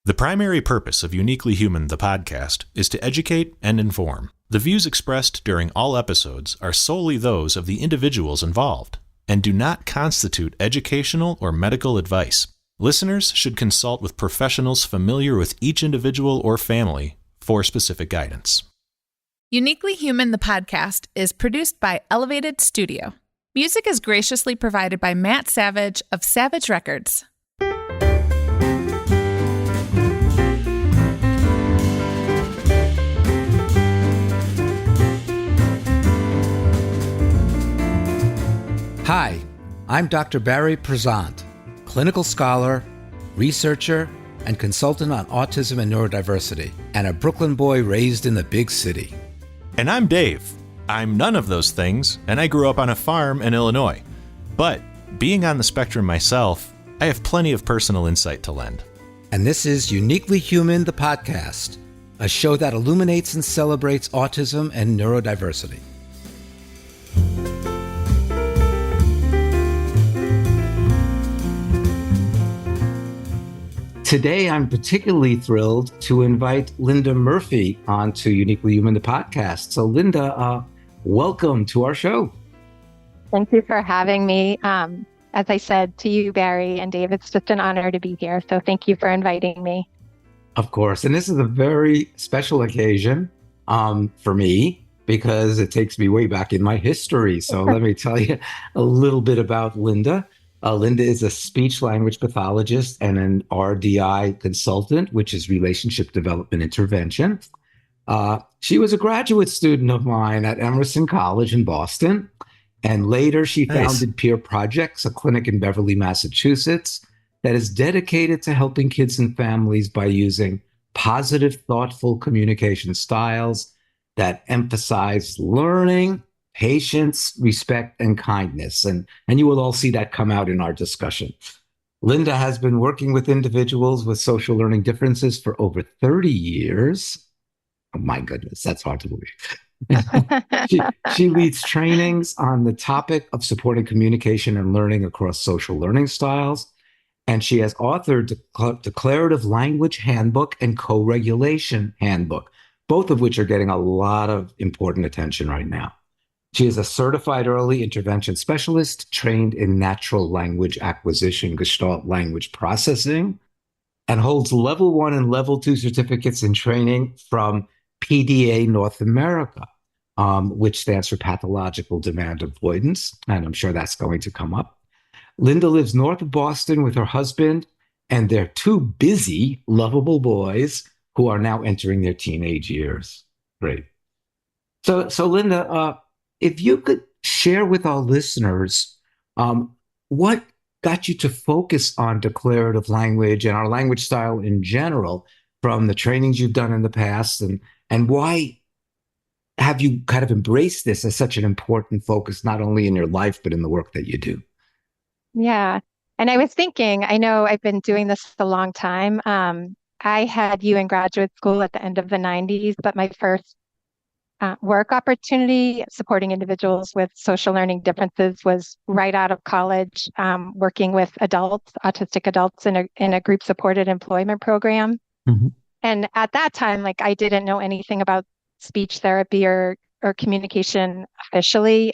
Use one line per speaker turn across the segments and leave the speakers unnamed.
The primary purpose of Uniquely Human, the podcast, is to educate and inform. The views expressed during all episodes are solely those of the individuals involved and do not constitute educational or medical advice. Listeners should consult with professionals familiar with each individual or family for specific guidance.
Uniquely Human, the podcast, is produced by Elevated Studio. Music is graciously provided by Matt Savage of Savage Records.
Hi, I'm Dr. Barry Prezant, clinical scholar, researcher, and consultant on autism and neurodiversity, and a Brooklyn boy raised in the big city.
And I'm Dave. I'm none of those things, and I grew up on a farm in Illinois. But being on the spectrum myself, I have plenty of personal insight to lend.
And this is Uniquely Human, the podcast, a show that illuminates and celebrates autism and neurodiversity. Today, I'm particularly thrilled to invite Linda Murphy onto Uniquely Human, the podcast. So, Linda, welcome to our show.
Thank you for having me. As I said to you, Barry and Dave, it's just an honor to be here. So thank you for inviting me.
Of course. And this is a very special occasion for me because it takes me way back in my history. So let me tell you a little bit about Linda. Linda is a speech language pathologist and an RDI consultant, which is relationship development intervention. She was a graduate student of mine at Emerson College in Boston. And later she founded Peer Projects, a clinic in Beverly, Massachusetts, that is dedicated to helping kids and families by using positive, thoughtful communication styles that emphasize learning, patience, respect, and kindness. And you will all see that come out in our discussion. Linda has been working with individuals with social learning differences for over 30 years. Oh my goodness, that's hard to believe. She leads trainings on the topic of supporting communication and learning across social learning styles. And she has authored Declarative Language Handbook and Co-Regulation Handbook, both of which are getting a lot of important attention right now. She is a certified early intervention specialist trained in natural language acquisition, Gestalt language processing, and holds level 1 and level 2 certificates in training from PDA North America, which stands for Pathological Demand Avoidance. And I'm sure that's going to come up. Linda lives north of Boston with her husband and their 2 busy, lovable boys who are now entering their teenage years. Great. So Linda, if you could share with our listeners what got you to focus on declarative language and our language style in general from the trainings you've done in the past, and why have you kind of embraced this as such an important focus, not only in your life, but in the work that you do?
Yeah. And I was thinking, I know I've been doing this a long time. I had you in graduate school at the end of the 90s, but my first work opportunity supporting individuals with social learning differences was right out of college, working with adults, autistic adults in a group supported employment program. Mm-hmm. And at that time, I didn't know anything about speech therapy or communication officially.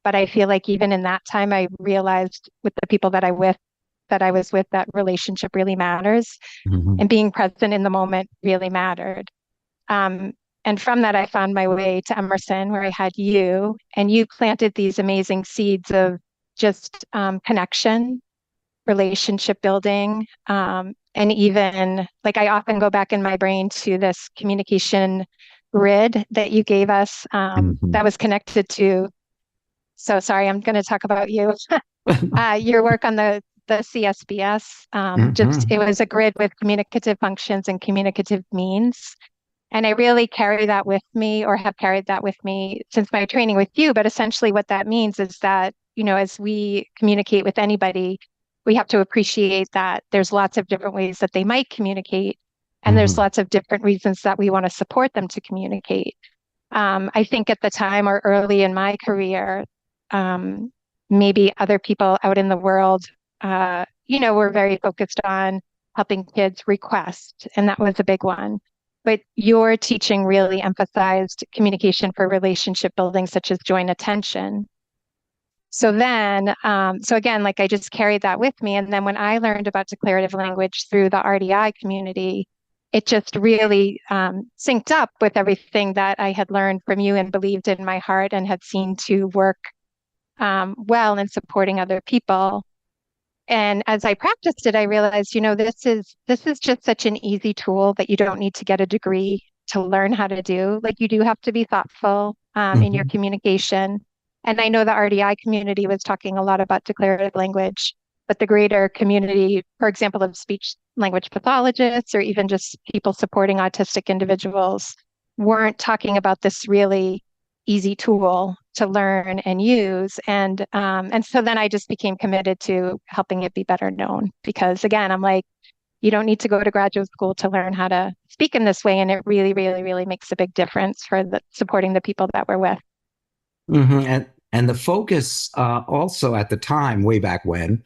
But I feel like even in that time, I realized with the people that I was with, that relationship really matters. Mm-hmm. And being present in the moment really mattered. And from that, I found my way to Emerson, where I had you, and you planted these amazing seeds of just connection, relationship building, and even I often go back in my brain to this communication grid that you gave us that was connected to. So sorry, I'm going to talk about you. Your work on the CSBS. Just it was a grid with communicative functions and communicative means. And I really carry that with me, or have carried that with me since my training with you. But essentially what that means is that, as we communicate with anybody, we have to appreciate that there's lots of different ways that they might communicate. And there's lots of different reasons that we want to support them to communicate. I think at the time, or early in my career, maybe other people out in the world, were very focused on helping kids request, and that was a big one. But your teaching really emphasized communication for relationship building, such as joint attention. So then, so again, like I just carried that with me. And then when I learned about declarative language through the RDI community, it just really synced up with everything that I had learned from you and believed in my heart and had seen to work well in supporting other people. And as I practiced it, I realized, this is just such an easy tool that you don't need to get a degree to learn how to do. Like you do have to be thoughtful in your communication. And I know the RDI community was talking a lot about declarative language, but the greater community, for example, of speech language pathologists or even just people supporting autistic individuals, weren't talking about this really easy tool to learn and use. And so then I just became committed to helping it be better known, because again, I'm like, you don't need to go to graduate school to learn how to speak in this way. And it really, really, really makes a big difference for supporting the people that we're with.
And the focus also at the time, way back when,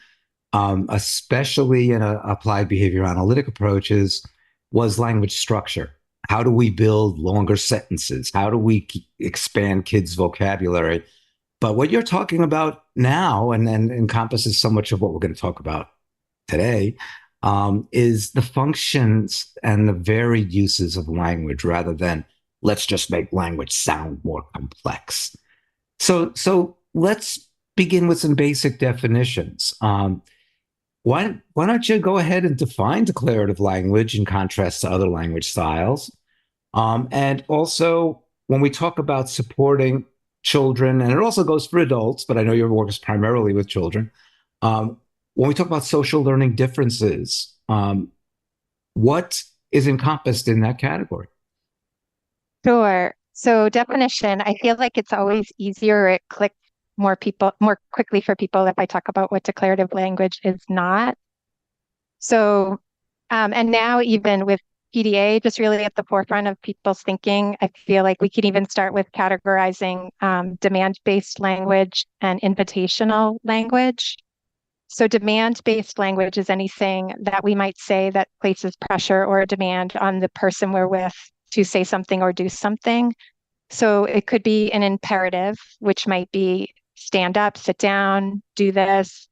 especially in applied behavior analytic approaches, was language structure. How do we build longer sentences? How do we expand kids' vocabulary? But what you're talking about now, and encompasses so much of what we're going to talk about today, is the functions and the varied uses of language, rather than let's just make language sound more complex. So let's begin with some basic definitions. Why don't you go ahead and define declarative language in contrast to other language styles? And also, when we talk about supporting children, and it also goes for adults, but I know your work is primarily with children. When we talk about social learning differences, what is encompassed in that category?
Sure. So definition, I feel like it's always easier, it clicks more quickly for people if I talk about what declarative language is not. So, and now even with PDA just really at the forefront of people's thinking, I feel like we can even start with categorizing demand-based language and invitational language. So demand-based language is anything that we might say that places pressure or a demand on the person we're with to say something or do something. So it could be an imperative, which might be stand up, sit down, do this,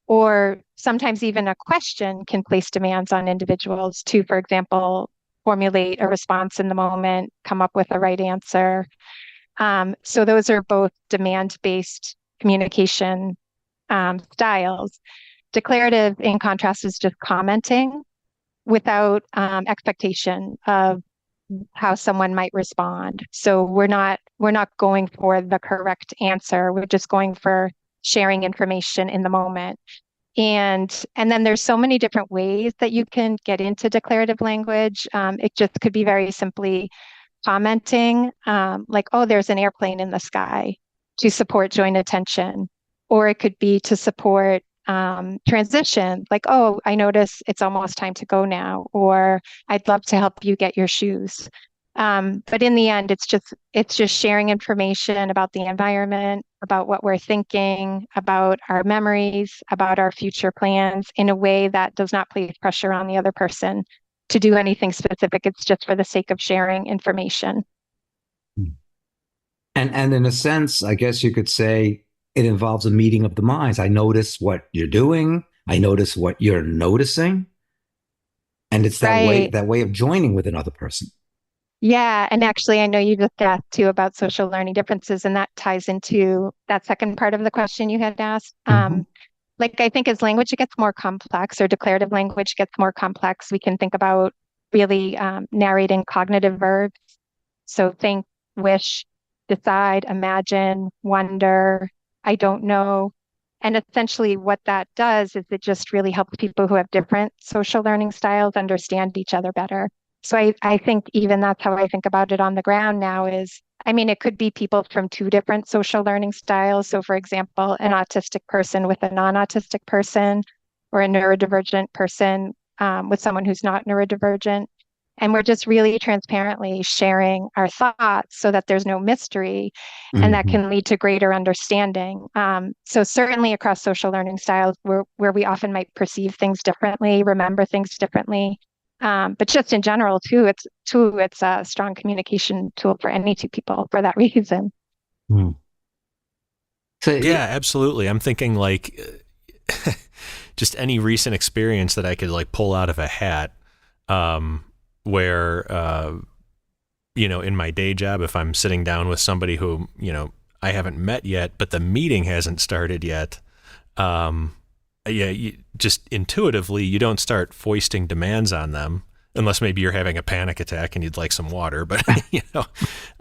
or sometimes even a question can place demands on individuals to, for example, formulate a response in the moment, come up with a right answer. So those are both demand-based communication styles. Declarative, in contrast, is just commenting without expectation of how someone might respond. So we're not going for the correct answer. We're just going for sharing information in the moment. And then there's so many different ways that you can get into declarative language. It just could be very simply commenting, like, oh, there's an airplane in the sky, to support joint attention. Or it could be to support transition, like, oh, I notice it's almost time to go now, or I'd love to help you get your shoes. But in the end, it's just sharing information about the environment, about what we're thinking, about our memories, about our future plans in a way that does not place pressure on the other person to do anything specific. It's just for the sake of sharing information.
And in a sense, I guess you could say it involves a meeting of the minds. I notice what you're doing. I notice what you're noticing. And it's that way of joining with another person.
Yeah. And actually, I know you just asked too about social learning differences, and that ties into that second part of the question you had asked. Like, I think as language gets more complex, or declarative language gets more complex, we can think about really narrating cognitive verbs. So think, wish, decide, imagine, wonder, I don't know. And essentially what that does is it just really helps people who have different social learning styles understand each other better. So I think even that's how I think about it on the ground now is, I mean, it could be people from two different social learning styles. So for example, an autistic person with a non-autistic person, or a neurodivergent person with someone who's not neurodivergent. And we're just really transparently sharing our thoughts so that there's no mystery, and that
Hmm.
can lead to greater understanding. So certainly across social learning styles, where we often might perceive things differently, remember things differently. But just in general, too, it's a strong communication tool for any two people for that reason.
Hmm. So,
Yeah, absolutely. I'm thinking like just any recent experience that I could like pull out of a hat, where, in my day job, if I'm sitting down with somebody who, I haven't met yet, but the meeting hasn't started yet, just intuitively, you don't start foisting demands on them unless maybe you're having a panic attack and you'd like some water, but,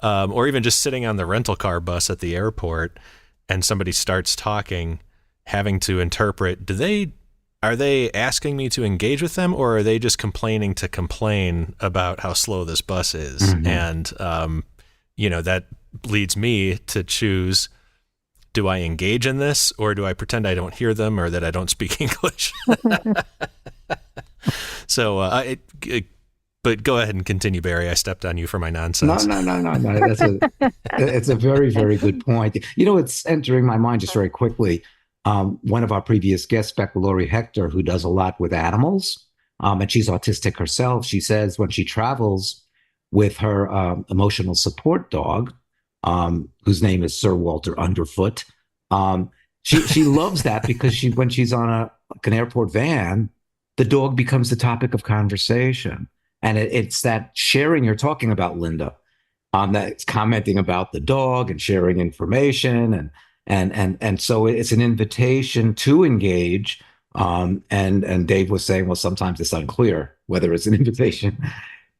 or even just sitting on the rental car bus at the airport and somebody starts talking, having to interpret, are they asking me to engage with them, or are they just complaining to complain about how slow this bus is?
Mhm.
And, that leads me to choose, do I engage in this, or do I pretend I don't hear them or that I don't speak English? So, but go ahead and continue, Barry. I stepped on you for my
No,
nonsense.
no, no, no, no. It's a very, very good point. It's entering my mind just very quickly. One of our previous guests, Becca Laurie Hector, who does a lot with animals, and she's autistic herself. She says when she travels with her emotional support dog, whose name is Sir Walter Underfoot, she loves that because when she's on an airport van, the dog becomes the topic of conversation. And it's that sharing you're talking about, Linda, that's commenting about the dog and sharing information, and so it's an invitation to engage. And Dave was saying, well, sometimes it's unclear whether it's an invitation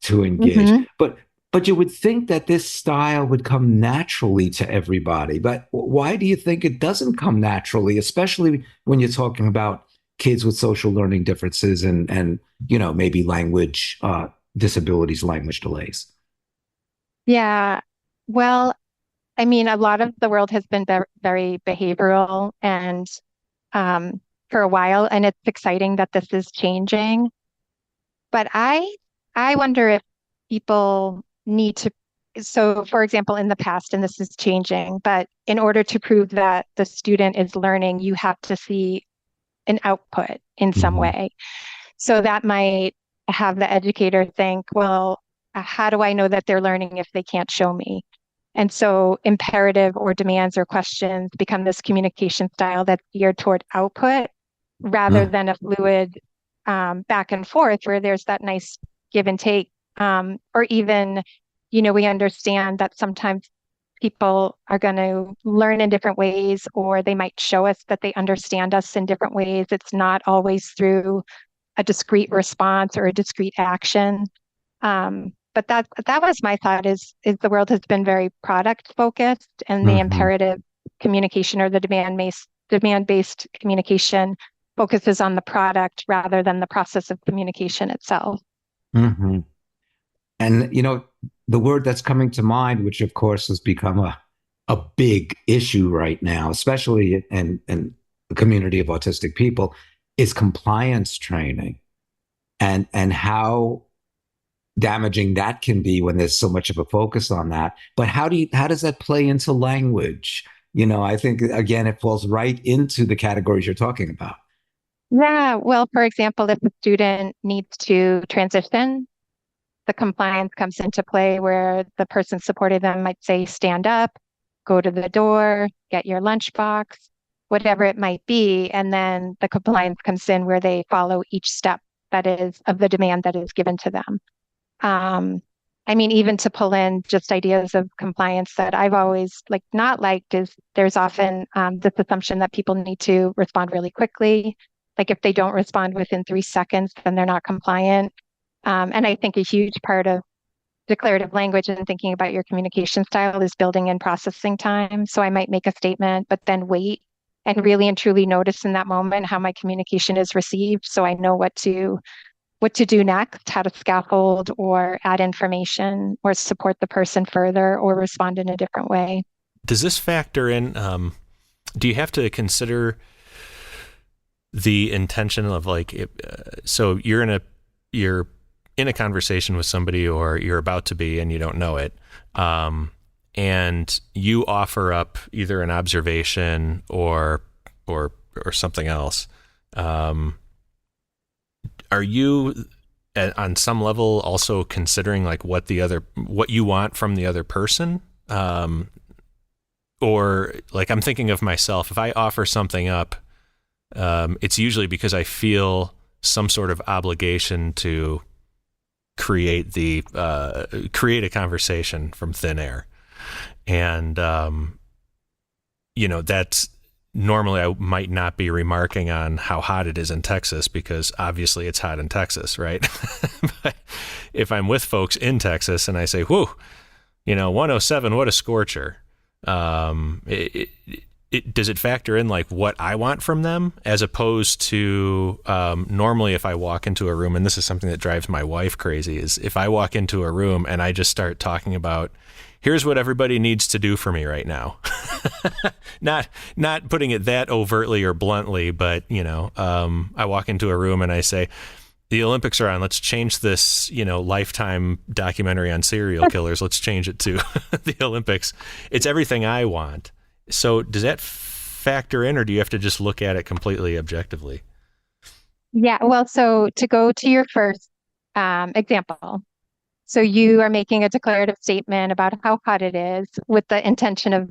to engage,
Hmm.
but you would think that this style would come naturally to everybody. But why do you think it doesn't come naturally, especially when you're talking about kids with social learning differences and maybe language disabilities, language delays?
Yeah. Well, I mean, a lot of the world has been very behavioral and for a while, and it's exciting that this is changing. But I wonder if people need to. So, for example, in the past, and this is changing, but in order to prove that the student is learning, you have to see an output in some
Hmm.
way. So that might have the educator think, well, how do I know that they're learning if they can't show me? And so imperative or demands or questions become this communication style that's geared toward output rather than a fluid back and forth where there's that nice give and take. Or even, we understand that sometimes people are going to learn in different ways, or they might show us that they understand us in different ways. It's not always through a discrete response or a discrete action. But that was my thought is the world has been very product focused, and the
Hmm.
imperative communication or the demand based communication focuses on the product rather than the process of communication itself.
Hmm. And the word that's coming to mind, which of course has become a big issue right now, especially in the community of autistic people, is compliance training, and how damaging that can be when there's so much of a focus on that. But how does that play into language? I think again it falls right into the categories you're talking about.
Yeah, well, for example, if a student needs to transition, the compliance comes into play where the person supporting them might say, stand up, go to the door, get your lunchbox, whatever it might be. And then the compliance comes in where they follow each step that is of the demand that is given to them. Um, I mean, even to pull in just ideas of compliance that I've always not liked is there's often this assumption that people need to respond really quickly. Like if they don't respond within 3 seconds, then they're not compliant. And I think a huge part of declarative language and thinking about your communication style is building in processing time. So I might make a statement, but then wait and really and truly notice in that moment how my communication is received. So I know what to do next, how to scaffold or add information or support the person further or respond in a different way.
Does this factor in, do you have to consider the intention of so you're in a conversation with somebody, or you're about to be and you don't know it, and you offer up either an observation or something else, are you on some level also considering like what you want from the other person? Or like, I'm thinking of myself, if I offer something up, it's usually because I feel some sort of obligation to create a conversation from thin air. And, that's normally I might not be remarking on how hot it is in Texas, because obviously it's hot in Texas, right? But if I'm with folks in Texas and I say, whoo, 107, what a scorcher. Does it factor in like what I want from them, as opposed to normally if I walk into a room, and this is something that drives my wife crazy, is if I walk into a room and I just start talking about, here's what everybody needs to do for me right now. not putting it that overtly or bluntly, but I walk into a room and I say, the Olympics are on. Let's change this, Lifetime documentary on serial killers. Let's change it to the Olympics. It's everything I want. So does that factor in, or do you have to just look at it completely objectively?
Yeah, well, so to go to your first example, so you are making a declarative statement about how hot it is with the intention of,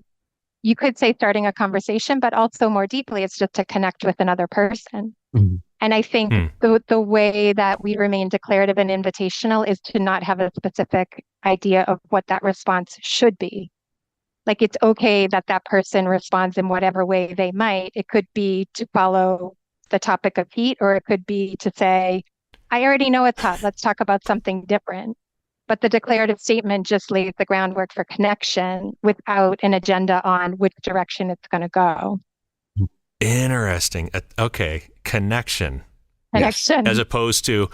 you could say, starting a conversation, but also more deeply, it's just to connect with another person.
Mm-hmm.
And I think the way that we remain declarative and invitational is to not have a specific idea of what that response should be. Like, it's okay that that person responds in whatever way they might. It could be to follow the topic of heat, or it could be to say, I already know it's hot. Let's talk about something different. But the declarative statement just lays the groundwork for connection without an agenda on which direction it's going to go.
Interesting. Okay. Connection.
Connection.
As opposed to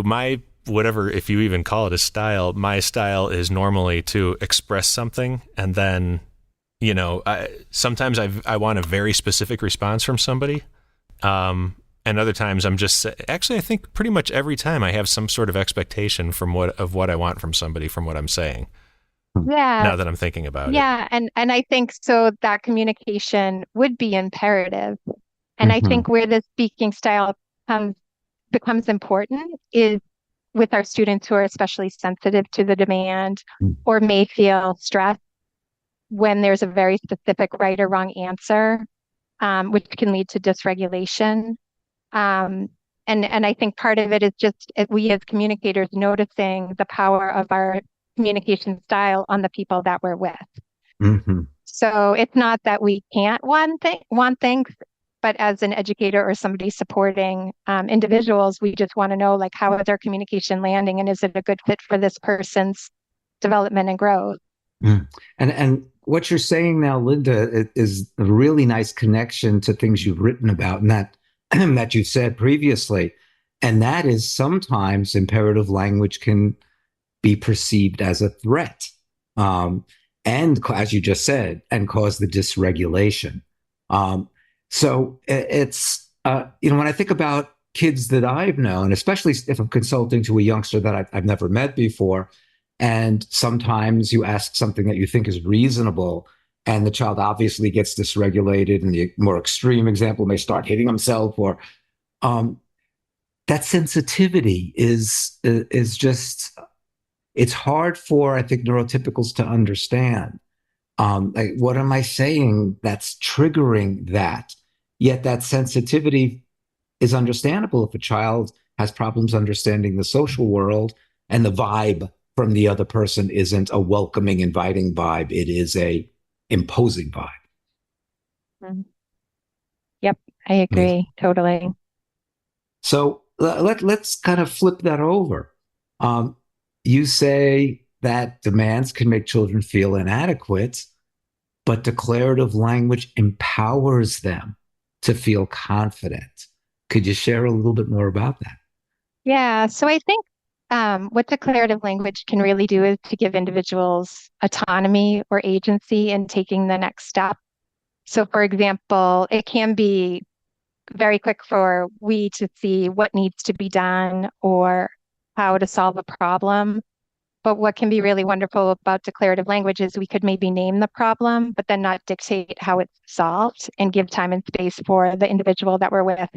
my, whatever, if you even call it a style, my style is normally to express something. And then, sometimes I want a very specific response from somebody. And other times I'm just, actually, I think pretty much every time I have some sort of expectation of what I want from somebody from what I'm saying.
Yeah.
Now that I'm thinking about it.
Yeah. And I think so that communication would be imperative. And I think where the speaking style becomes important is with our students who are especially sensitive to the demand or may feel stressed when there's a very specific right or wrong answer, which can lead to dysregulation. And I think part of it is just we as communicators noticing the power of our communication style on the people that we're with.
Mm-hmm.
So it's not that we can't want things, but as an educator or somebody supporting individuals, we just want to know, like, how is our communication landing, and is it a good fit for this person's development and growth?
And what you're saying now, Linda, is a really nice connection to things you've written about, and that you said previously. And that is, sometimes imperative language can be perceived as a threat, and as you just said, and cause the dysregulation. So it's, when I think about kids that I've known, especially if I'm consulting to a youngster that I've never met before, and sometimes you ask something that you think is reasonable, and the child obviously gets dysregulated, and the more extreme example may start hitting himself, or that sensitivity is just, it's hard for, I think, neurotypicals to understand. Like, what am I saying that's triggering that? Yet that sensitivity is understandable if a child has problems understanding the social world, and the vibe from the other person isn't a welcoming, inviting vibe. It is a imposing vibe.
Mm-hmm. Yep, I agree. Totally.
So let's kind of flip that over. You say that demands can make children feel inadequate, but declarative language empowers them to feel confident. Could you share a little bit more about that?
Yeah, so I think what declarative language can really do is to give individuals autonomy or agency in taking the next step. So, for example, it can be very quick for we to see what needs to be done or how to solve a problem. But what can be really wonderful about declarative language is we could maybe name the problem, but then not dictate how it's solved and give time and space for the individual that we're with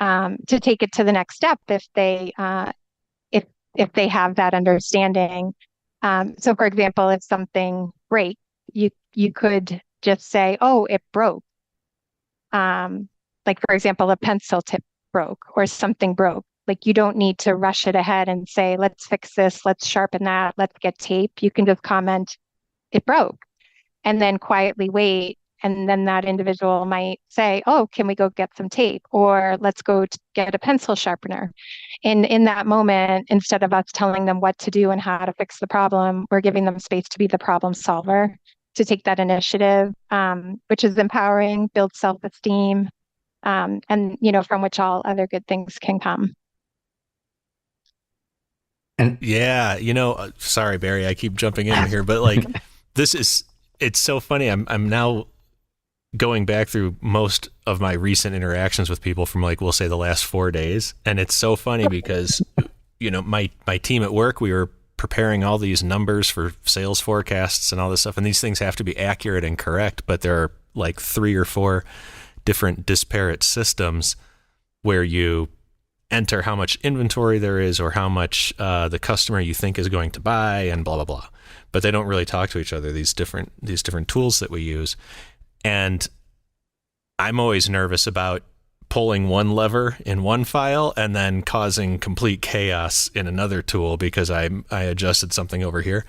to take it to the next step if they have that understanding. So, for example, if something breaks, you could just say, "Oh, it broke." Like, for example, a pencil tip broke or something broke. Like, you don't need to rush it ahead and say, let's fix this, let's sharpen that, let's get tape. You can just comment, it broke, and then quietly wait. And then that individual might say, oh, can we go get some tape? Or let's go get a pencil sharpener. And in that moment, instead of us telling them what to do and how to fix the problem, we're giving them space to be the problem solver, to take that initiative, which is empowering, builds self-esteem, and from which all other good things can come.
And yeah, sorry, Barry, I keep jumping in here, but like, it's so funny. I'm now going back through most of my recent interactions with people from, like, we'll say the last 4 days. And it's so funny because, my team at work, we were preparing all these numbers for sales forecasts and all this stuff. And these things have to be accurate and correct, but there are like 3 or 4 different disparate systems where you enter how much inventory there is or how much the customer you think is going to buy and blah, blah, blah. But they don't really talk to each other, these different tools that we use. And I'm always nervous about pulling one lever in one file and then causing complete chaos in another tool because I adjusted something over here.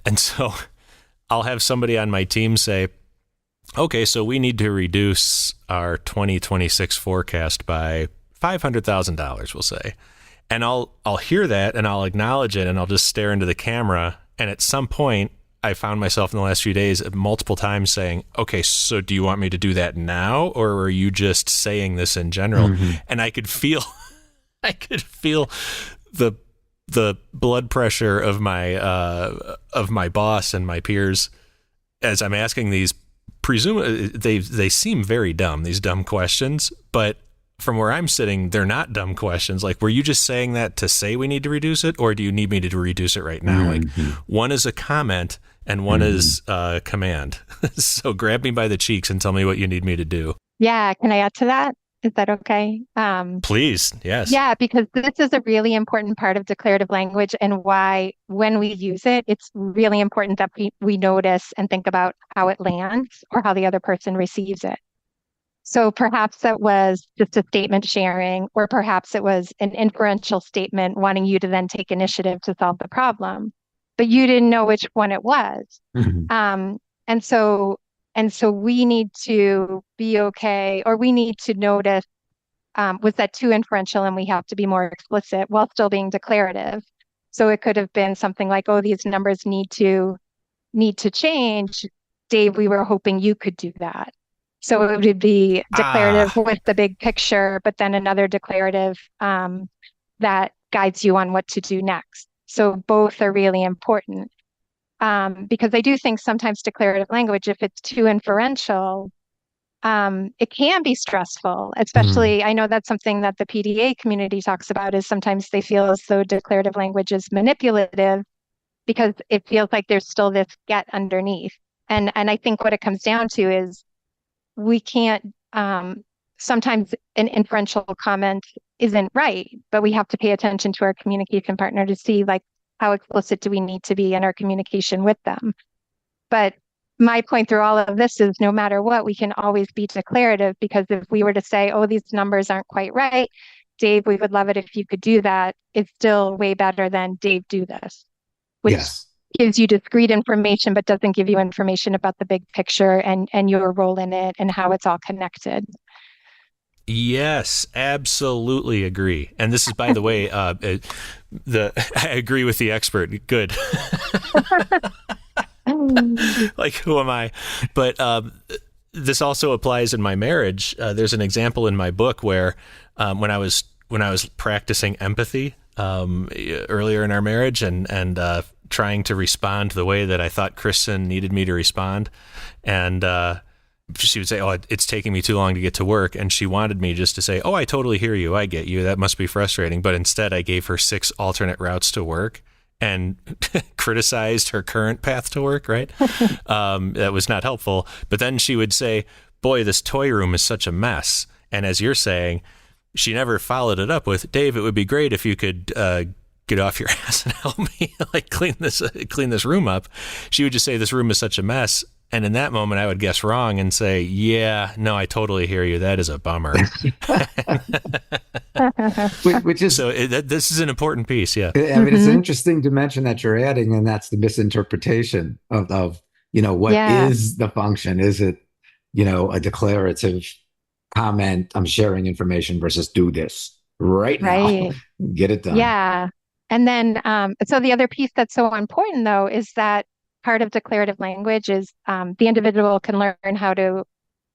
And so I'll have somebody on my team say, okay, so we need to reduce our 2026 forecast by $500,000, we'll say. And I'll hear that and I'll acknowledge it and I'll just stare into the camera. And at some point, I found myself in the last few days multiple times saying, okay, so do you want me to do that now? Or are you just saying this in general? Mm-hmm. And I could feel the blood pressure of my boss and my peers as I'm asking these, they seem very dumb, these dumb questions, but from where I'm sitting, they're not dumb questions. Like, were you just saying that to say we need to reduce it, or do you need me to reduce it right now? Mm-hmm. Like, one is a comment and one is a command. So grab me by the cheeks and tell me what you need me to do.
Yeah. Can I add to that? Is that okay?
Please. Yes.
Yeah, because this is a really important part of declarative language and why when we use it, it's really important that we notice and think about how it lands or how the other person receives it. So perhaps that was just a statement sharing, or perhaps it was an inferential statement wanting you to then take initiative to solve the problem, but you didn't know which one it was. Mm-hmm. And so we need to be okay, or we need to notice, was that too inferential and we have to be more explicit while still being declarative? So it could have been something like, oh, these numbers need to change. Dave, we were hoping you could do that. So it would be declarative with the big picture, but then another declarative that guides you on what to do next. So both are really important because I do think sometimes declarative language, if it's too inferential, it can be stressful, especially I know that's something that the PDA community talks about is sometimes they feel as though declarative language is manipulative because it feels like there's still this get underneath. And I think what it comes down to is we can't, sometimes an inferential comment isn't right, but we have to pay attention to our communication partner to see like how explicit do we need to be in our communication with them. But my point through all of this is no matter what, we can always be declarative, because if we were to say, oh, these numbers aren't quite right, Dave, we would love it if you could do that. It's still way better than Dave, do this, which gives you discrete information, but doesn't give you information about the big picture and your role in it and how it's all connected.
Yes, absolutely agree. And this is, by the way, I agree with the expert. Good. Like, who am I? But this also applies in my marriage. There's an example in my book where when I was practicing empathy earlier in our marriage and trying to respond the way that I thought Kristen needed me to respond, and she would say, "Oh, it's taking me too long to get to work," and she wanted me just to say, "Oh, I totally hear you. I get you. That must be frustrating." But instead, I gave her 6 alternate routes to work and criticized her current path to work. Right? That was not helpful. But then she would say, "Boy, this toy room is such a mess." And as you're saying, she never followed it up with, "Dave, it would be great if you could get off your ass and help me like clean this room up." She would just say, "This room is such a mess." And in that moment, I would guess wrong and say, "Yeah, no, I totally hear you. That is a bummer."
Which is
so this is an important piece. Yeah.
I mean, it's an interesting dimension that you're adding, and that's the misinterpretation of what is the function? Is it, a declarative comment? I'm sharing information versus do this right now, get it done.
Yeah. And then, so the other piece that's so important, though, is that part of declarative language is the individual can learn how to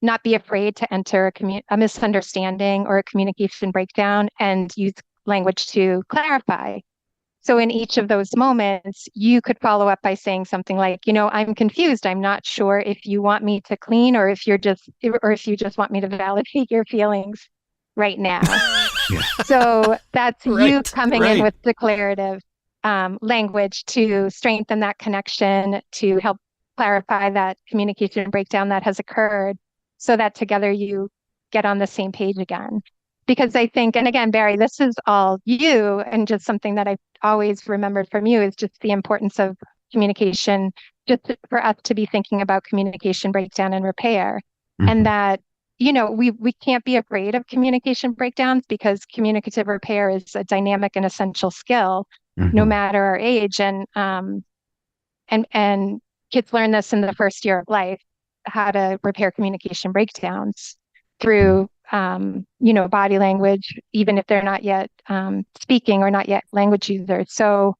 not be afraid to enter a misunderstanding or a communication breakdown and use language to clarify. So in each of those moments, you could follow up by saying something like, "I'm confused. I'm not sure if you want me to clean or if you just want me to validate your feelings right now." So that's you coming in with declarative language to strengthen that connection, to help clarify that communication breakdown that has occurred, so that together you get on the same page again. Because I think, and again, Barry, this is all you, and just something that I've always remembered from you is just the importance of communication, just for us to be thinking about communication breakdown and repair. And that, we can't be afraid of communication breakdowns, because communicative repair is a dynamic and essential skill, no matter our age. And kids learn this in the first year of life, how to repair communication breakdowns through body language, even if they're not yet speaking or not yet language users. So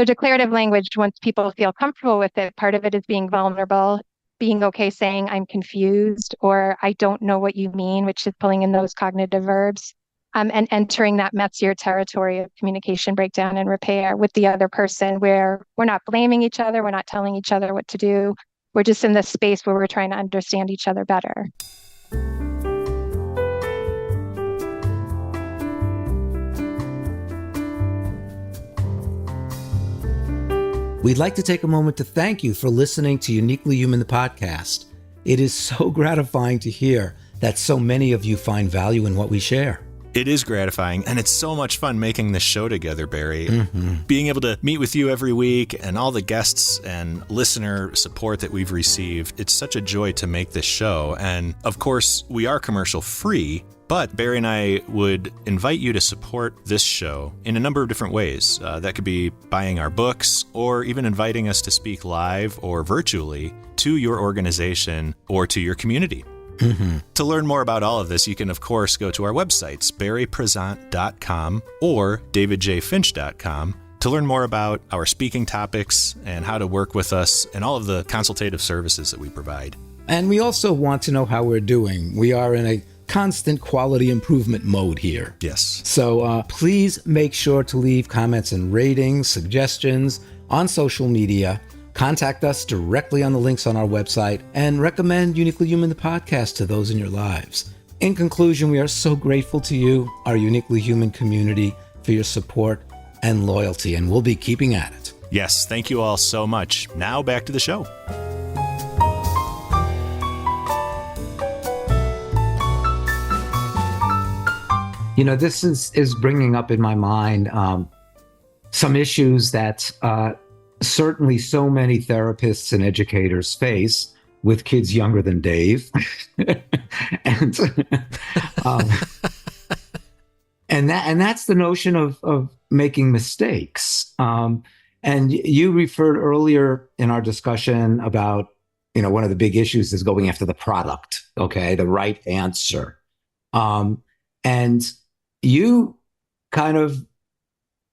declarative language, once people feel comfortable with it, part of it is being vulnerable, being okay saying, "I'm confused," or "I don't know what you mean," which is pulling in those cognitive verbs, and entering that messier territory of communication breakdown and repair with the other person, where we're not blaming each other, we're not telling each other what to do. We're just in this space where we're trying to understand each other better.
We'd like to take a moment to thank you for listening to Uniquely Human, the podcast. It is so gratifying to hear that so many of you find value in what we share.
It is gratifying, and it's so much fun making this show together, Barry. Being able to meet with you every week and all the guests and listener support that we've received, it's such a joy to make this show. And of course, we are commercial free, but Barry and I would invite you to support this show in a number of different ways. That could be buying our books, or even inviting us to speak live or virtually to your organization or to your community. To learn more about all of this, you can, of course, go to our websites, barrypresent.com or davidjfinch.com, to learn more about our speaking topics and how to work with us and all of the consultative services that we provide.
And we also want to know how we're doing. We are in a constant quality improvement mode here.
Yes.
So please make sure to leave comments and ratings, suggestions on social media. Contact us directly on the links on our website, and recommend Uniquely Human, the podcast, to those in your lives. In conclusion, we are so grateful to you, our Uniquely Human community, for your support and loyalty, and we'll be keeping at it.
Yes, thank you all so much. Now back to the show.
This is bringing up in my mind some issues that certainly so many therapists and educators face with kids younger than Dave. and that's the notion of making mistakes. And you referred earlier in our discussion about, one of the big issues is going after the product, okay, the right answer. And you kind of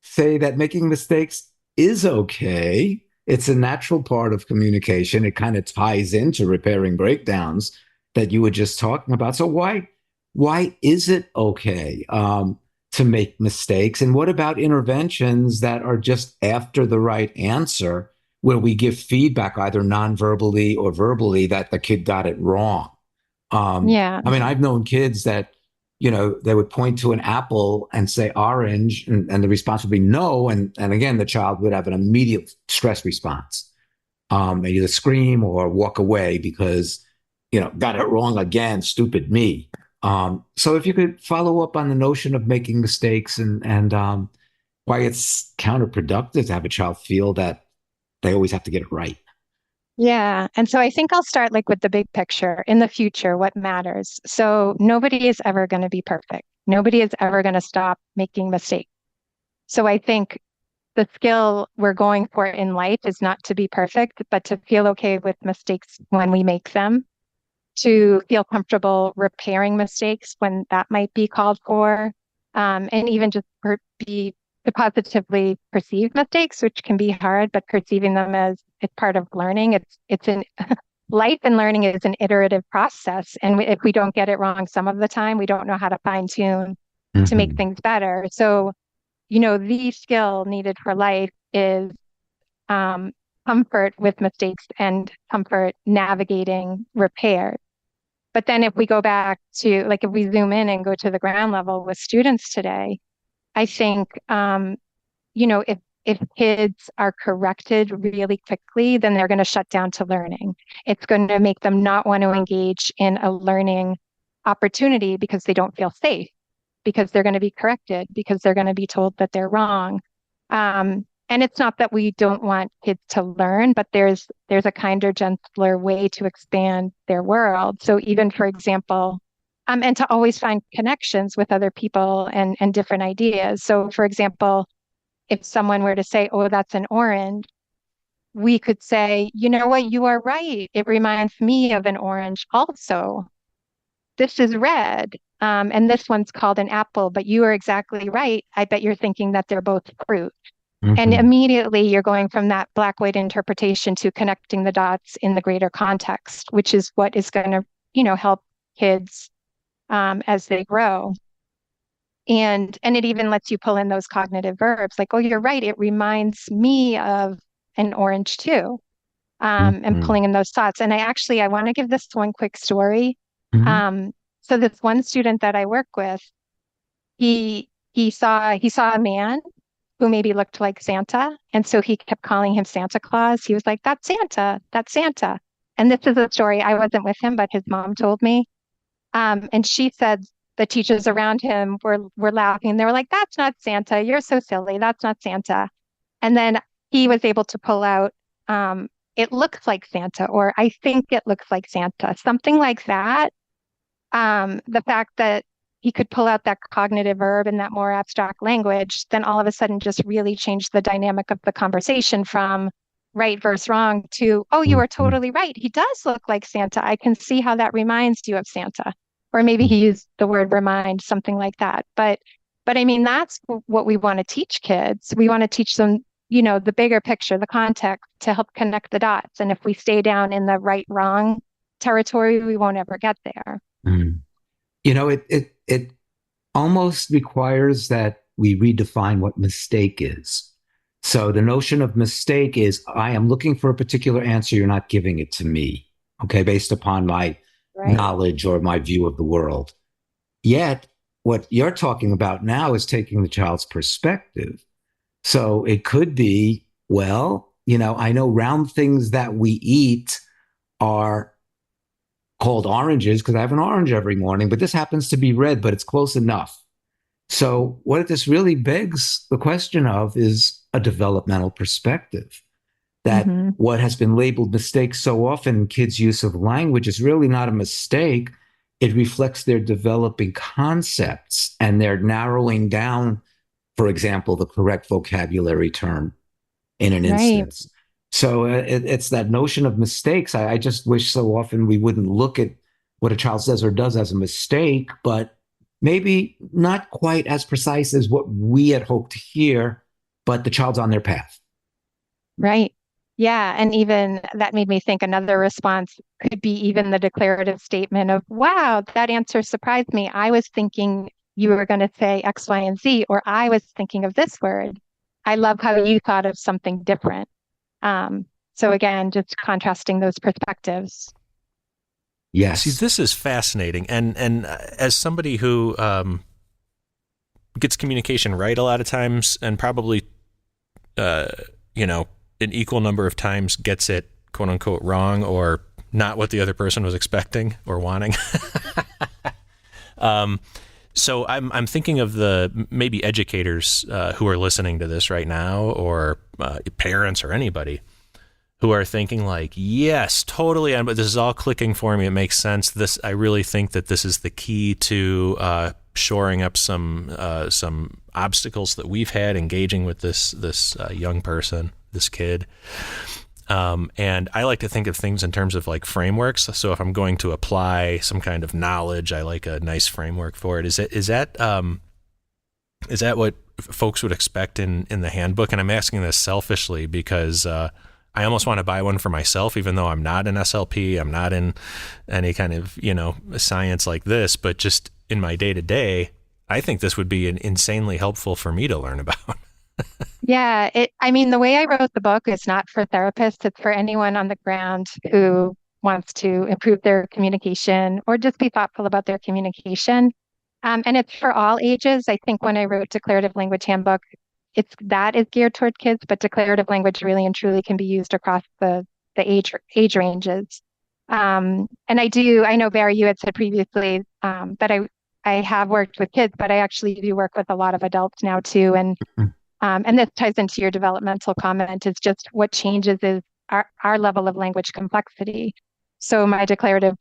say that making mistakes is okay. It's a natural part of communication. It kind of ties into repairing breakdowns that you were just talking about. So why is it okay to make mistakes? And what about interventions that are just after the right answer where we give feedback either non-verbally or verbally that the kid got it wrong.
Yeah.
I mean, I've known kids that, they would point to an apple and say orange, and the response would be no. And again, the child would have an immediate stress response, either scream or walk away because, got it wrong again, stupid me. So if you could follow up on the notion of making mistakes and why it's counterproductive to have a child feel that they always have to get it right.
Yeah. And so I think I'll start like with the big picture in the future, what matters. So nobody is ever going to be perfect. Nobody is ever going to stop making mistakes. So I think the skill we're going for in life is not to be perfect, but to feel okay with mistakes when we make them, to feel comfortable repairing mistakes when that might be called for, and even just be to positively perceive mistakes, which can be hard, but perceiving them as it's part of learning. It's an life, and learning is an iterative process. And if we don't get it wrong some of the time, we don't know how to fine tune to make things better. So, the skill needed for life is comfort with mistakes and comfort navigating repair. But then if we go back to, like, if we zoom in and go to the ground level with students today, I think, if kids are corrected really quickly, then they're going to shut down to learning. It's going to make them not want to engage in a learning opportunity because they don't feel safe, because they're going to be corrected, because they're going to be told that they're wrong. And it's not that we don't want kids to learn, but there's a kinder, gentler way to expand their world. So even, for example, and to always find connections with other people and different ideas. So, for example, if someone were to say, "Oh, that's an orange," we could say, "You know what? You are right. It reminds me of an orange also. This is red, and this one's called an apple, but you are exactly right. I bet you're thinking that they're both fruit." And immediately you're going from that black-white interpretation to connecting the dots in the greater context, which is what is going to, help kids as they grow. And it even lets you pull in those cognitive verbs like, "Oh, you're right. It reminds me of an orange too." And pulling in those thoughts. And I want to give this one quick story. So this one student that I work with, he saw a man who maybe looked like Santa. And so he kept calling him Santa Claus. He was like, "That's Santa, that's Santa." And this is a story. I wasn't with him, but his mom told me. And she said the teachers around him were laughing. They were like, "That's not Santa. You're so silly. That's not Santa." And then he was able to pull out, "It looks like Santa," or "I think it looks like Santa," something like that. The fact that he could pull out that cognitive verb and that more abstract language, then all of a sudden just really changed the dynamic of the conversation from right versus wrong to, "Oh, you are totally right. He does look like Santa. I can see how that reminds you of Santa." Or maybe he used the word remind, something like that. But I mean, that's what we want to teach kids. We want to teach them, the bigger picture, the context, to help connect the dots. And if we stay down in the right wrong territory, we won't ever get there.
It almost requires that we redefine what mistake is. So the notion of mistake is, I am looking for a particular answer. You're not giving it to me. Okay. Based upon my knowledge or my view of the world. Yet what you're talking about now is taking the child's perspective. So it could be, well, I know round things that we eat are called oranges because I have an orange every morning, but this happens to be red, but it's close enough. So what this really begs the question of is a developmental perspective. That what has been labeled mistakes so often in kids' use of language is really not a mistake. It reflects their developing concepts and they're narrowing down, for example, the correct vocabulary term in an instance. So it's that notion of mistakes. I just wish so often we wouldn't look at what a child says or does as a mistake, but maybe not quite as precise as what we had hoped to hear, but the child's on their path.
Right. Yeah. And even that made me think another response could be even the declarative statement of, "Wow, that answer surprised me. I was thinking you were going to say X, Y, and Z, or I was thinking of this word. I love how you thought of something different." So again, just contrasting those perspectives.
Yes.
See, this is fascinating. And as somebody who gets communication right a lot of times and probably, an equal number of times gets it, quote unquote, wrong or not what the other person was expecting or wanting. So I'm thinking of the maybe educators who are listening to this right now, or parents or anybody who are thinking like, yes, totally, but this is all clicking for me. It makes sense. I really think that this is the key to shoring up some obstacles that we've had engaging with this young person, this kid. And I like to think of things in terms of like frameworks. So if I'm going to apply some kind of knowledge, I like a nice framework for it. Is that what folks would expect in the handbook? And I'm asking this selfishly because I almost want to buy one for myself, even though I'm not an SLP. I'm not in any kind of, science like this, but just in my day to day, I think this would be insanely helpful for me to learn about.
Yeah, the way I wrote the book is not for therapists, it's for anyone on the ground who wants to improve their communication or just be thoughtful about their communication. And it's for all ages. I think when I wrote Declarative Language Handbook, that is geared toward kids, but declarative language really and truly can be used across the age ranges. And I know, Barry, you had said previously that I have worked with kids, but I actually do work with a lot of adults now too. And this ties into your developmental comment, is just what changes is our level of language complexity. So my declarative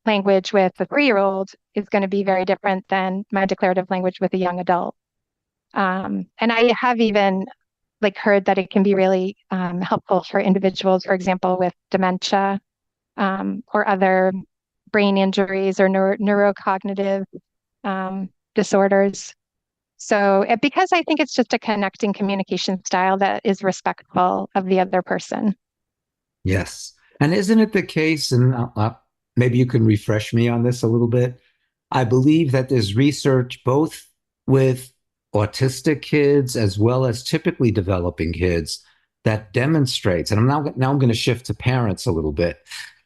language with a 3-year-old is going to be very different than my declarative language with a young adult. And I have even heard that it can be really helpful for individuals, for example, with dementia or other brain injuries or neurocognitive disorders. So because I think it's just a connecting communication style that is respectful of the other person.
Yes. And isn't it the case, and maybe you can refresh me on this a little bit, I believe that there's research both with autistic kids as well as typically developing kids that demonstrates, and now I'm going to shift to parents a little bit,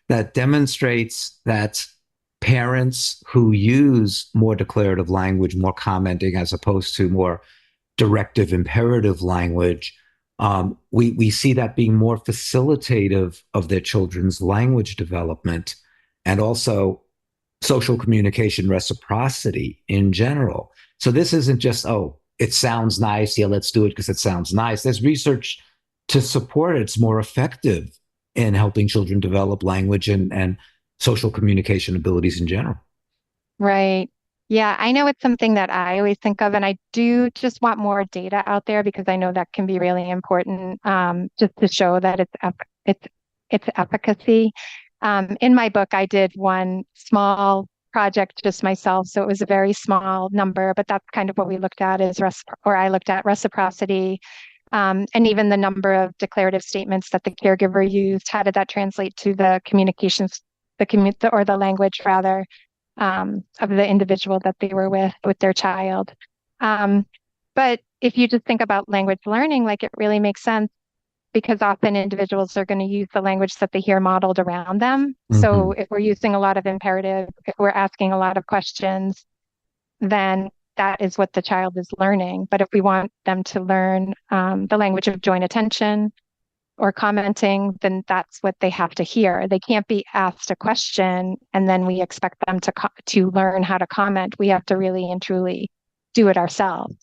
that demonstrates that parents who use more declarative language, more commenting, as opposed to more directive, imperative language, we see that being more facilitative of their children's language development and also social communication reciprocity in general. So this isn't just, oh, it sounds nice. Yeah, let's do it because it sounds nice. There's research to support it's more effective in helping children develop language and social communication abilities in general.
Right. Yeah, I know it's something that I always think of, and I do just want more data out there because I know that can be really important, just to show that it's efficacy. In my book, I did one small project just myself, so it was a very small number, but that's kind of what we looked at I looked at reciprocity, and even the number of declarative statements that the caregiver used. How did that translate to the communications, the language rather, of the individual that they were with their child. But if you just think about language learning, it really makes sense because often individuals are going to use the language that they hear modeled around them.
Mm-hmm.
So if we're using a lot of imperative, if we're asking a lot of questions, then that is what the child is learning. But if we want them to learn the language of joint attention or commenting, then that's what they have to hear. They can't be asked a question and then we expect them to learn how to comment. We have to really and truly do it ourselves.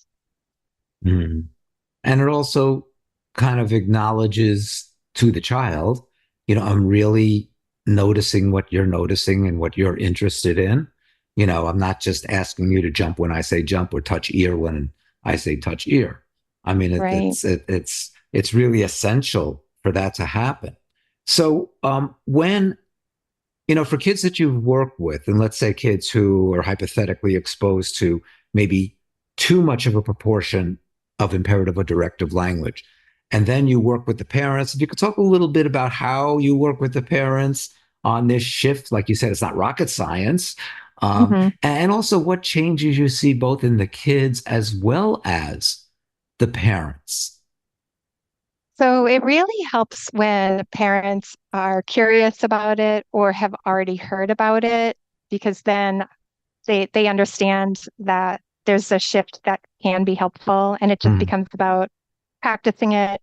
Mm-hmm. And it also kind of acknowledges to the child, I'm really noticing what you're noticing and what you're interested in. I'm not just asking you to jump when I say jump or touch ear when I say touch ear. I mean,
Right.
it's really essential for that to happen. So when, for kids that you've worked with, and let's say kids who are hypothetically exposed to maybe too much of a proportion of imperative or directive language, and then you work with the parents, if you could talk a little bit about how you work with the parents on this shift. Like you said, it's not rocket science.
Mm-hmm.
And also what changes you see both in the kids as well as the parents.
So it really helps when parents are curious about it or have already heard about it, because then they understand that there's a shift that can be helpful, and it just
Mm.
becomes about practicing it,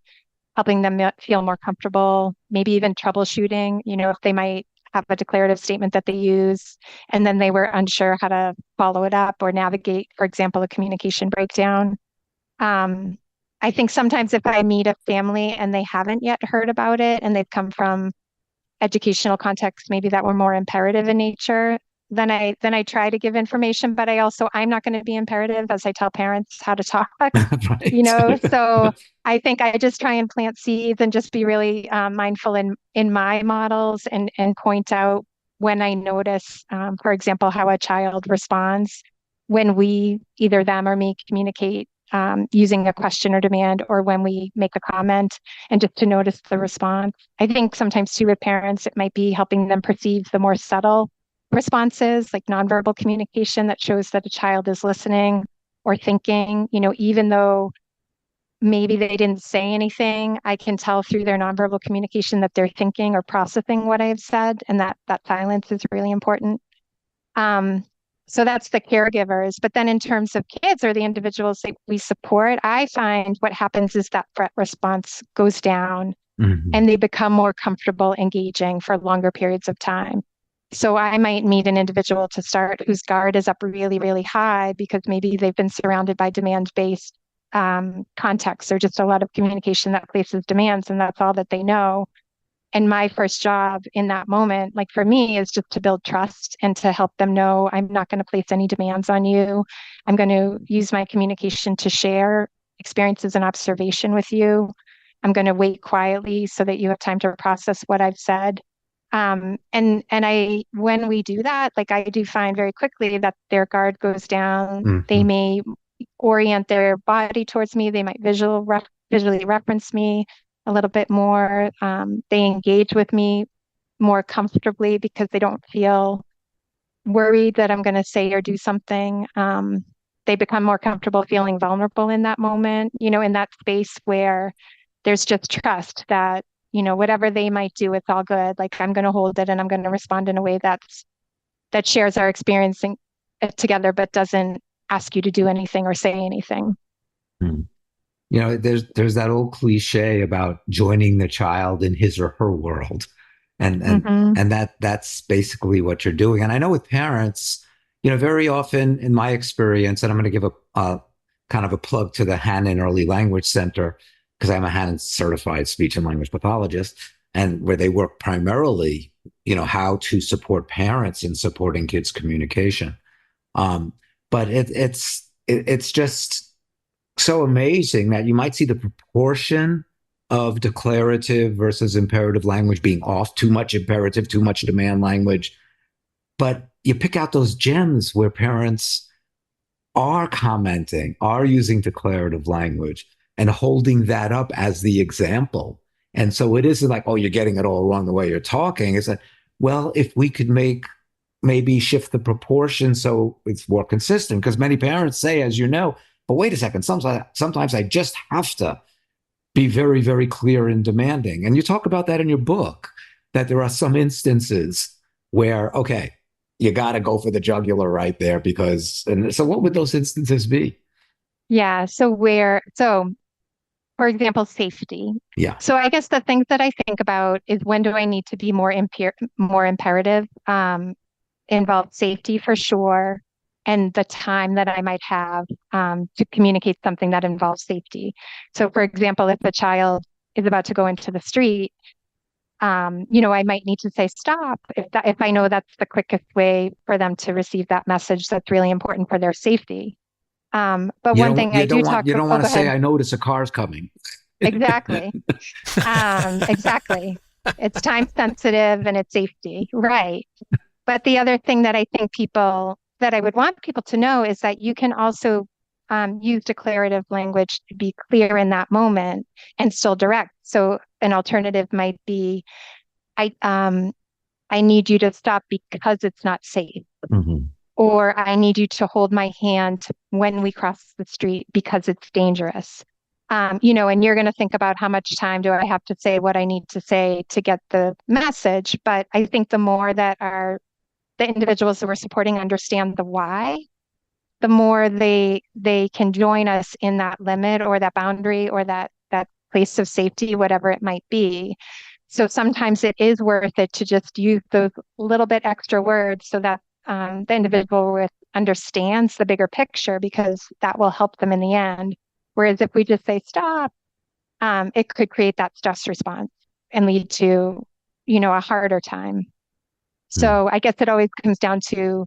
helping them feel more comfortable, maybe even troubleshooting, if they might have a declarative statement that they use and then they were unsure how to follow it up or navigate, for example, a communication breakdown. Um, I think sometimes if I meet a family and they haven't yet heard about it and they've come from educational contexts maybe that were more imperative in nature, then I try to give information, but I'm not going to be imperative as I tell parents how to talk.
Right.
So I think I just try and plant seeds and just be really mindful in my models and point out when I notice, for example, how a child responds when we, either them or me, communicate using a question or demand, or when we make a comment, and just to notice the response. I think sometimes too with parents, it might be helping them perceive the more subtle responses, like nonverbal communication that shows that a child is listening or thinking, even though maybe they didn't say anything, I can tell through their nonverbal communication that they're thinking or processing what I've said, and that silence is really important. Um, so that's the caregivers. But then in terms of kids or the individuals that we support, I find what happens is that threat response goes down
Mhm.
and they become more comfortable engaging for longer periods of time. So I might meet an individual to start whose guard is up really, really high because maybe they've been surrounded by demand-based contexts or just a lot of communication that places demands, and that's all that they know. And my first job in that moment, like for me, is just to build trust and to help them know I'm not going to place any demands on you. I'm going to use my communication to share experiences and observation with you. I'm going to wait quietly so that you have time to process what I've said. And when we do that, like I do find very quickly that their guard goes down. They
Mhm.
may orient their body towards me. They might visually reference me a little bit more. They engage with me more comfortably because they don't feel worried that I'm going to say or do something. They become more comfortable feeling vulnerable in that moment, in that space where there's just trust that, whatever they might do, it's all good. Like I'm going to hold it and I'm going to respond in a way that shares our experiencing it together, but doesn't ask you to do anything or say anything.
Mm. There's that old cliche about joining the child in his or her world, and and
Hmm.
and that's basically what you're doing. And I know with parents, very often in my experience, and I'm going to give a kind of a plug to the Hannon Early Language Center because I'm a Hannon certified speech and language pathologist, and where they work primarily, how to support parents in supporting kids' communication. Um, but it's just so amazing that you might see the proportion of declarative versus imperative language being off, too much imperative, too much demand language. But you pick out those gems where parents are commenting, are using declarative language and holding that up as the example. And so it isn't like, oh, you're getting it all wrong the way you're talking. It's like, well, if we could maybe shift the proportion so it's more consistent, because many parents say, as you know, but wait a second, sometimes I just have to be very, very clear and demanding. And you talk about that in your book, that there are some instances where, okay, you got to go for the jugular right there and so what would those instances be?
Yeah. So for example, safety.
Yeah.
So I guess the things that I think about is when do I need to be more imperative? Involve safety for sure, and the time that I might have to communicate something that involves safety. So, for example, if a child is about to go into the street, I might need to say stop if I know that's the quickest way for them to receive that message that's really important for their safety. But
You
one
don't
thing
you
I do
don't
talk
want you
about,
don't
oh,
want
go
to say
ahead.
I notice a car's coming.
Exactly. Exactly. It's time sensitive and it's safety. Right. But the other thing that I would want people to know is that you can also use declarative language to be clear in that moment and still direct. So an alternative might be, I, um, I need you to stop because it's not safe.
Mhm.
Or I need you to hold my hand when we cross the street because it's dangerous. and you're going to think about how much time do I have to say what I need to say to get the message. But I think the more that the individuals that we're supporting understand the why, the more they can join us in that limit or that boundary or that place of safety, whatever it might be. So sometimes it is worth it to just use those little bit extra words so that the individual understands the bigger picture, because that will help them in the end. Whereas if we just say stop, it could create that stress response and lead to, a harder time. So I guess it always comes down to,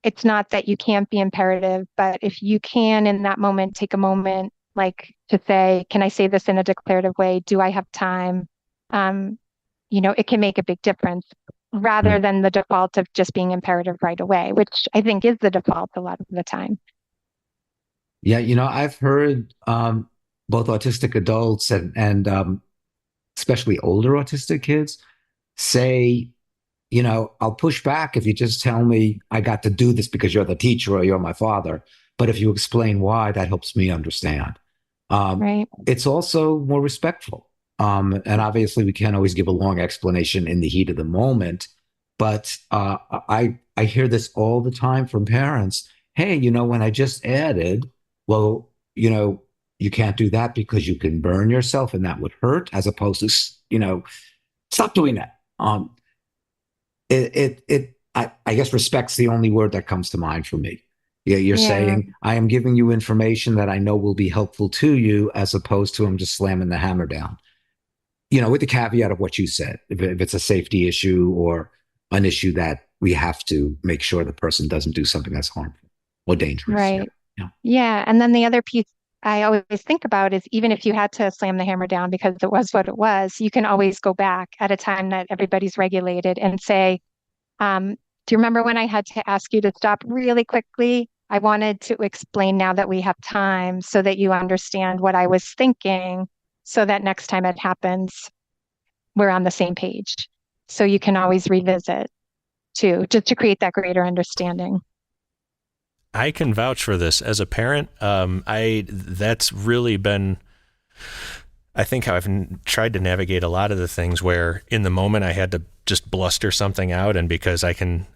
it's not that you can't be imperative, but if you can in that moment, take a moment, like to say, can I say this in a declarative way? Do I have time? It can make a big difference rather than the default of just being imperative right away, which I think is the default a lot of the time.
Yeah, I've heard both autistic adults and especially older autistic kids say, I'll push back if you just tell me I got to do this because you're the teacher or you're my father. But if you explain why, that helps me understand.
Right.
It's also more respectful. And obviously, we can't always give a long explanation in the heat of the moment. But I hear this all the time from parents. Hey, when I just added, well, you can't do that because you can burn yourself and that would hurt, as opposed to, stop doing that. I guess respect's the only word that comes to mind for me. Yeah, you're saying I am giving you information that I know will be helpful to you, as opposed to I'm just slamming the hammer down. With the caveat of what you said, if it's a safety issue or an issue that we have to make sure the person doesn't do something that's harmful or dangerous.
Right. Yeah. And then the other piece I always think about is, even if you had to slam the hammer down because it was what it was, you can always go back at a time that everybody's regulated and say, do you remember when I had to ask you to stop really quickly? I wanted to explain now that we have time so that you understand what I was thinking, so that next time it happens, we're on the same page. So you can always revisit too, just to create that greater understanding.
I can vouch for this as a parent. That's really been, I think, how I've tried to navigate a lot of the things where in the moment I had to just bluster something out, and because I can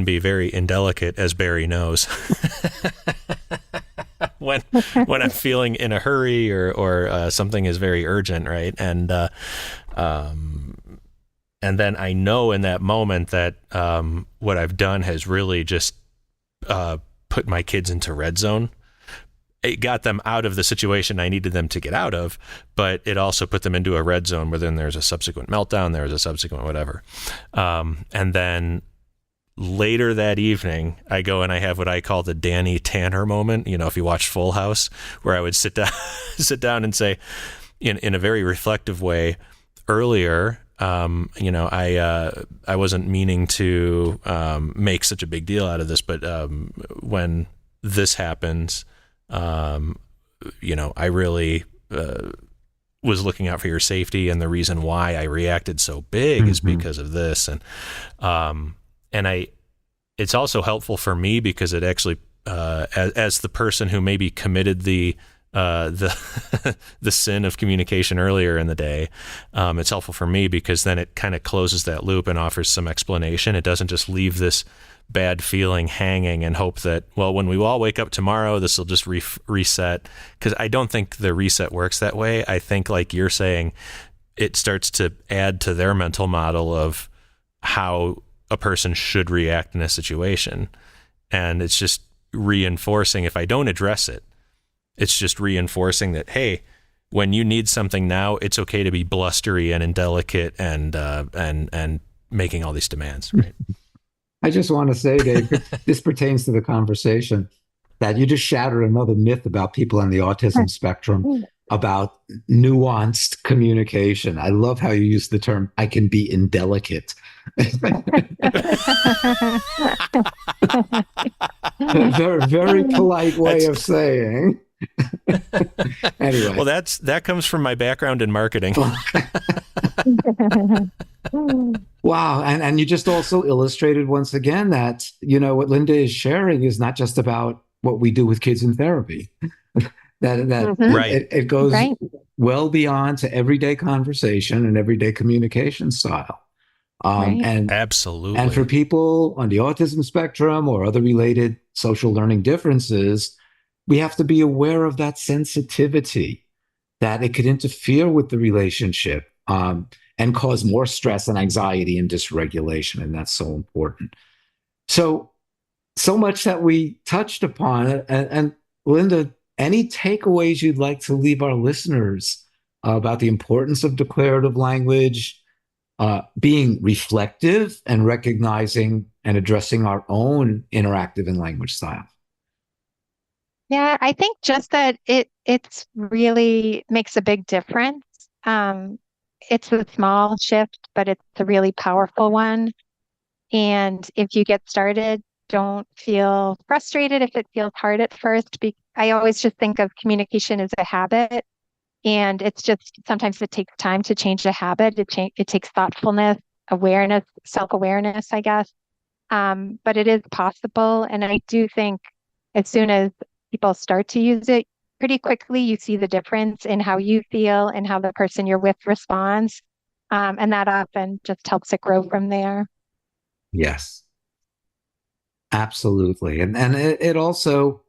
be very indelicate, as Barry knows, when I'm feeling in a hurry or something is very urgent, right? And then I know in that moment that what I've done has really just put my kids into red zone. It got them out of the situation I needed them to get out of, but it also put them into a red zone where then there's a subsequent meltdown, there's a subsequent whatever. And then later that evening, I go and I have what I call the Danny Tanner moment. If you watch Full House, where I would sit down and say, in a very reflective way, earlier, I wasn't meaning to make such a big deal out of this, but when this happens, I really was looking out for your safety, and the reason why I reacted so big is because of this. And it's also helpful for me because it actually, as the person who maybe committed the sin of communication earlier in the day, it's helpful for me because then it kind of closes that loop and offers some explanation. It doesn't just leave this bad feeling hanging and hope that, well, when we all wake up tomorrow, this will just reset. Because I don't think the reset works that way. I think, like you're saying, it starts to add to their mental model of how a person should react in a situation. And it's just reinforcing, if I don't address it, it's just reinforcing that, hey, when you need something now, it's okay to be blustery and indelicate and making all these demands, right?
I just want to say, Dave, this pertains to the conversation, that you just shattered another myth about people on the autism spectrum about nuanced communication. I love how you use the term, I can be indelicate. Very, very polite way of saying. Anyway.
Well, that comes from my background in marketing.
Wow. And you just also illustrated once again that, what Linda is sharing is not just about what we do with kids in therapy.
Mhm.
It goes
Right.
well beyond to everyday conversation and everyday communication style.
Right.
And for
Absolutely.
people on the autism spectrum or other related social learning differences, we have to be aware of that sensitivity, that it could interfere with the relationship, and cause more stress and anxiety and dysregulation. And that's so important. So, so much that we touched upon. And Linda, any takeaways you'd like to leave our listeners about the importance of declarative language, being reflective and recognizing and addressing our own interactive and language style?
Yeah, I think just that it's really makes a big difference. Um, it's a small shift, but it's a really powerful one. And if you get started, don't feel frustrated if it feels hard at first. I always just think of communication as a habit, and it's just sometimes it takes time to change a habit. It takes thoughtfulness, awareness, self-awareness, I guess. But it is possible, and I do think as soon as people start to use it, pretty quickly you see the difference in how you feel and how the person you're with responds. And that often just helps it grow from there.
Yes, absolutely. And it also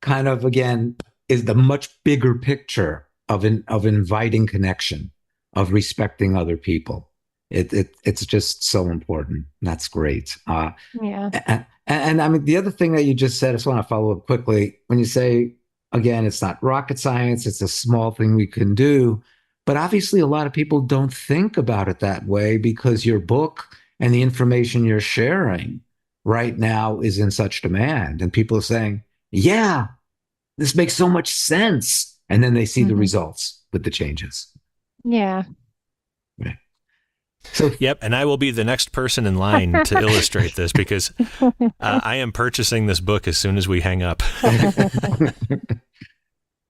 kind of, again, is the much bigger picture of inviting connection, of respecting other people. It's just so important. That's great.
Yeah.
And I mean, the other thing that you just said, I just want to follow up quickly. When you say, again, it's not rocket science, it's a small thing we can do. But obviously, a lot of people don't think about it that way because your book and the information you're sharing right now is in such demand. And people are saying, yeah, this makes so much sense. And then they see the
Hmm.
results with the changes.
Yeah.
Right. So,
Yep, and I will be the next person in line to illustrate this because I am purchasing this book as soon as we hang up.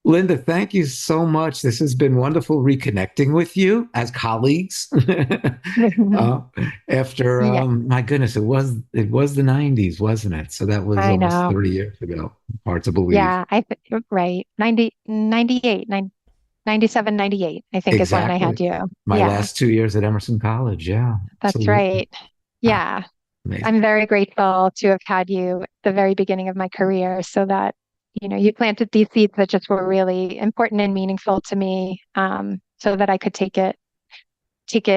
Linda, thank you so much. This has been wonderful reconnecting with you as colleagues. uh, After
Yeah,
my goodness, it was the 90s, wasn't it? So that was
I
almost
know.
30 years ago. Hard to believe.
Yeah, right. 98, 97, 98, I think is when I
Exactly.
had you.
My
Yeah,
last 2 years at Emerson College. Yeah,
that's
absolutely.
right.
Ah,
Yeah.
amazing.
I'm very grateful to have had you at the very beginning of my career so that, you planted these seeds that just were really important and meaningful to me, so that I could take it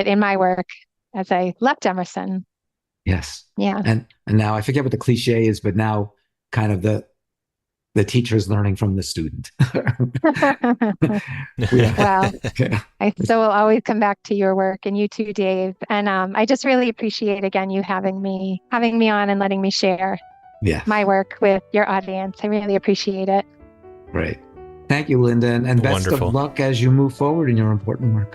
in my work as I left Emerson.
Yes.
Yeah.
And now I forget what the cliche is, but now kind of the teacher is learning from the student. Yeah.
Well,
Yeah.
I still will always come back to your work and you too, Dave. And I just really appreciate again you having me on and letting me share my
Yes.
work with your audience. I really appreciate it.
Great. Thank you, Linda, and best of
Wonderful.
luck as you move forward in your important work.